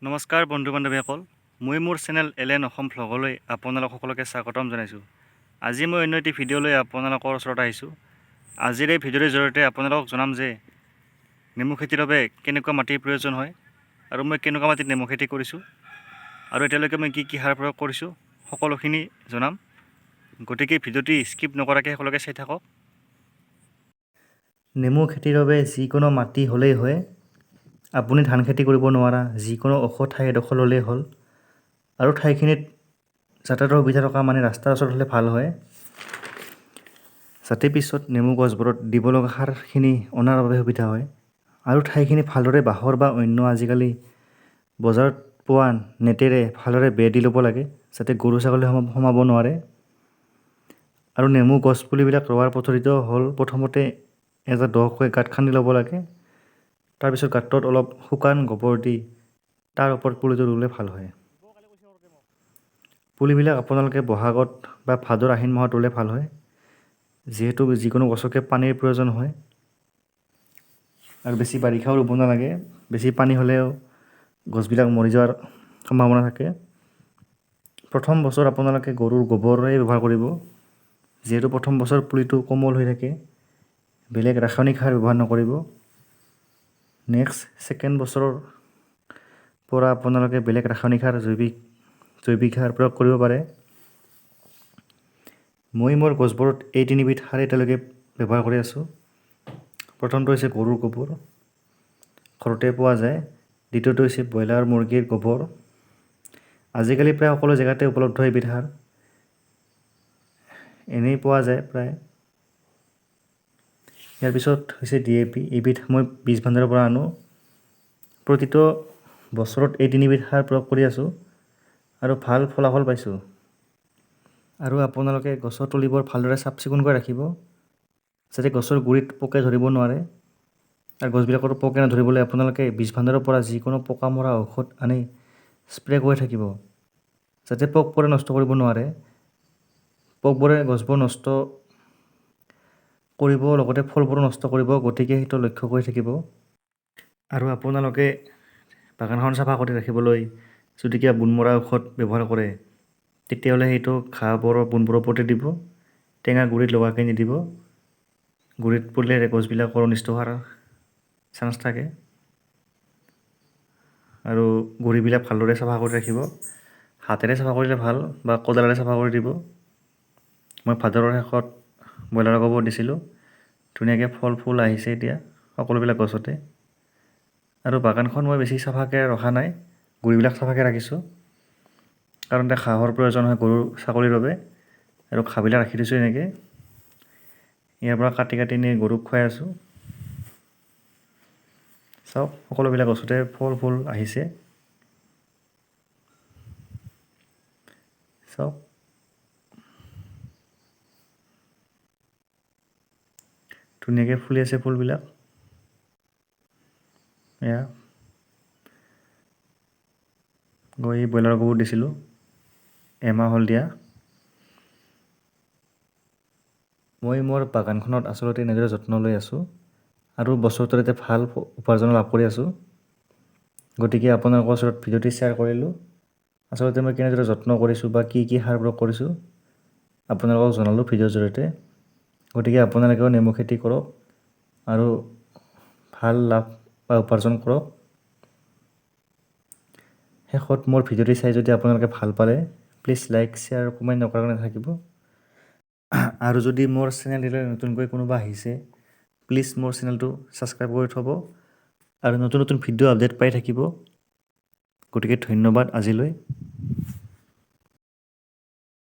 নমস্কাৰ বন্ধু বান্ধৱীসকল, মই মোৰ চেনেল এলেন অসম ভ্লগলৈ আপোনালোক সকলোকে স্বাগতম জনাইছোঁ। আজি মই অন্য এটি ভিডিঅ' লৈ আপোনালোকৰ ওচৰত আহিছোঁ। আজিৰ এই ভিডিঅ'ৰ জৰিয়তে আপোনালোকক জনাম যে নেমু খেতিৰ বাবে কেনেকুৱা মাটিৰ প্ৰয়োজন হয় আৰু মই কেনেকুৱা মাটিত নেমু খেতি কৰিছোঁ আৰু এতিয়ালৈকে মই কি সাৰ প্ৰয়োগ কৰিছোঁ সকলোখিনি জনাম। গতিকে ভিডিঅ'টি স্কিপ নকৰাকৈ সকলোকে চাই থাকক। নেমু খেতিৰ বাবে যিকোনো মাটি হ'লেই হয়। আপুনি ধান খেতি কৰিব নোৱাৰা যিকোনো ওখ ঠাই এডোখৰ ল'লেই হ'ল আৰু ঠাইখিনিত যাতায়াতৰ সুবিধা থকা মানে ৰাস্তাৰ ওচৰত হ'লে ভাল হয়, যাতে পিছত নেমু গছবোৰত দিব লগা সাৰখিনি অনাৰ বাবে সুবিধা হয়। আৰু ঠাইখিনি ভালদৰে বাঁহৰ বা অন্য আজিকালি বজাৰত পোৱা নেটেৰে ভালদৰে বেৰ দি ল'ব লাগে, যাতে গৰু ছাগলী সোমাব নোৱাৰে। আৰু নেমু গছ পুলিবিলাক ৰোৱাৰ পদ্ধতিটো হ'ল প্ৰথমতে এটা দকৈ গাঁত খান্দি ল'ব লাগে। তাৰপিছত গাঁতটোত অলপ শুকান গোবৰ দি তাৰ ওপৰত পুলিটো ৰুলে ভাল হয়। পুলিবিলাক আপোনালোকে বহাগত বা ভাদ আহিন মাহত ৰুলে ভাল হয়, যিহেতু যিকোনো গছকে পানীৰ প্ৰয়োজন হয় আৰু বেছি বাৰিষাও ৰুব নালাগে। বেছি পানী হ'লেও গছবিলাক মৰি যোৱাৰ সম্ভাৱনা থাকে। প্ৰথম বছৰ আপোনালোকে গৰুৰ গোবৰেই ব্যৱহাৰ কৰিব, যিহেতু প্ৰথম বছৰ পুলিটো কোমল হৈ থাকে। বেলেগ ৰাসায়নিক সাৰ ব্যৱহাৰ নকৰিব। নেক্সট ছেকেণ্ড বছৰৰ পৰা আপোনালোকে বেলেগ ৰাসায়নিক সাৰ জৈৱিক সাৰ প্ৰয়োগ কৰিব পাৰে। মই মোৰ গছবোৰত এই তিনিবিধ সাৰ এতিয়ালৈকে ব্যৱহাৰ কৰি আছোঁ। প্ৰথমটো হৈছে গৰুৰ গোবৰ, ঘৰতে পোৱা যায়। দ্বিতীয়টো হৈছে ব্ৰইলাৰ মুৰ্গীৰ গোবৰ। আজিকালি প্ৰায় সকলো জেগাতে উপলব্ধ এবিধ সাৰ, এনেই পোৱা যায় প্ৰায়। ইয়াৰ পিছত হৈছে DAP। এইবিধ মই বীজ ভাণ্ডাৰৰ পৰা আনো। প্ৰতিটো বছৰত এই তিনিবিধ সাৰ প্ৰয়োগ কৰি আছোঁ আৰু ভাল ফলাফল পাইছোঁ। আৰু আপোনালোকে গছৰ তলিবোৰ ভালদৰে চাফ চিকুণকৈ ৰাখিব, যাতে গছৰ গুৰিত পোকে ধৰিব নোৱাৰে। আৰু গছবিলাকতো পোকে নধৰিবলৈ আপোনালোকে বীজ ভাণ্ডাৰৰ পৰা যিকোনো পোকা মৰা ঔষধ আনি স্প্ৰে কৰি থাকিব, যাতে পোকবোৰে নষ্ট কৰিব নোৱাৰে। পোকবোৰে গছবোৰ নষ্ট কৰিব, লগতে ফলবোৰো নষ্ট কৰিব, গতিকে সেইটো লক্ষ্য কৰি থাকিব। আৰু আপোনালোকে বাগানখন চাফা কৰি ৰাখিবলৈ যদি কিবা বোন মৰা ঔষধ ব্যৱহাৰ কৰে, তেতিয়াহ'লে সেইটো ঘাঁহবোৰৰ বোনবোৰৰ ওপৰতে দিব, টেঙা গুৰিত লগাকৈ নিদিব। গুৰিত পৰিলে গছবিলাকৰ অনিষ্ট হোৱাৰ চান্স থাকে। আৰু গুৰিবিলাক ভালদৰে চাফা কৰি ৰাখিব। হাতেৰে চাফা কৰিলে ভাল বা কোদালেৰে চাফা কৰি দিব। মই ভাদৰ শেষত ব্ৰইলাৰৰ গোবৰ দিছিলোঁ, ধুনীয়াকৈ ফল ফুল আহিছে এতিয়া সকলোবিলাক গছতে। আৰু বাগানখন মই বেছি চাফাকৈ ৰখা নাই, গুৰিবিলাক চাফাকৈ ৰাখিছোঁ, কাৰণ এতিয়া ঘাঁহৰ প্ৰয়োজন হয় গৰু ছাগলীৰ বাবে। আৰু ঘাঁহবিলাক ৰাখি দিছোঁ এনেকৈ, ইয়াৰ পৰা কাটি কাটি নি গৰুক খুৱাই আছোঁ। চাওক সকলোবিলাক গছতে ফল ফুল আহিছে, চাওক ধুনীয়াকৈ ফুলি আছে ফুলবিলাক। এয়া এই ব্ৰইলাৰৰ গোবৰ দিছিলোঁ, এমাহ হ'ল দিয়া। মই মোৰ বাগানখনত আচলতে এনেদৰে যত্ন লৈ আছোঁ আৰু বছৰটোত এটা ভাল উপাৰ্জন লাভ কৰি আছোঁ। গতিকে আপোনালোকৰ ওচৰত ভিডিঅ'টি শ্বেয়াৰ কৰিলোঁ। আচলতে মই কেনেদৰে যত্ন কৰিছোঁ বা কি সাৰ প্ৰয়োগ কৰিছোঁ আপোনালোকক জনালোঁ ভিডিঅ'ৰ জৰিয়তে। গতিকে আপোনালোকেও নেমু খেতি কৰক আৰু ভাল লাভ বা উপাৰ্জন কৰক। শেষত মোৰ ভিডিঅ'টি চাই যদি আপোনালোকে ভাল পালে, প্লিজ লাইক শ্বেয়াৰ কমেণ্ট নকৰাকৈ নাথাকিব। আৰু যদি মোৰ চেনেললৈ নতুনকৈ কোনোবা আহিছে, প্লিজ মোৰ চেনেলটো ছাবস্ক্ৰাইব কৰি থ'ব আৰু নতুন নতুন ভিডিঅ' আপডেট পাই থাকিব। গতিকে ধন্যবাদ আজিলৈ।